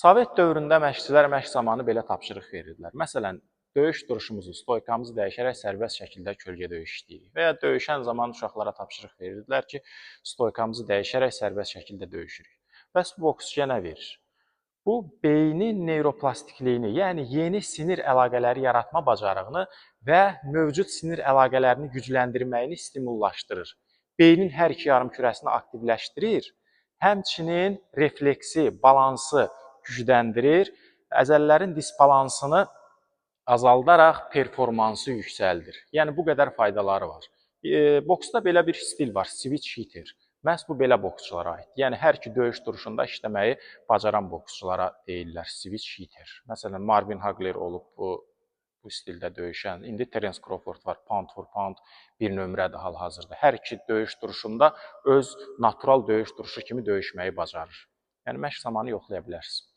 Sovet dövründə məşqçilər məşq zamanı belə tapşırıq verirdilər. Məsələn, döyüş duruşumuzu, stoykamızı dəyişərək sərbəst şəkildə kölgə döyüş işləyirik. Və ya döyüşən zaman uşaqlara tapşırıq verirdilər ki, stoykamızı dəyişərək sərbəst şəkildə döyüşürük. Bəs bu boksçuya nə verir? Bu, beynin neyroplastikliyini, yəni yeni sinir əlaqələri yaratma bacarığını və mövcud sinir əlaqələrini gücləndirməyini stimullaşdırır. Beynin hər iki yarımkürəsini aktivləşdirir, həmçinin refleksi, balansı gücləndirir, əzələlərin disbalansını azaldaraq performansı yüksəldir. Yəni, bu qədər faydaları var. Boksda belə bir stil var, switch hitter. Məhz bu belə boksçulara aiddir. Yəni, hər iki döyüş duruşunda işləməyi bacaran boksçulara deyirlər switch hitter. Məsələn, Marvin Hagler olub bu stildə döyüşən. İndi Terence Crawford var, pound for pound bir nömrədir hal-hazırda. Hər iki döyüş duruşunda öz natural döyüş duruşu kimi döyüşməyi bacarır. Yəni, məşq zamanı yoxlaya bilərsiniz.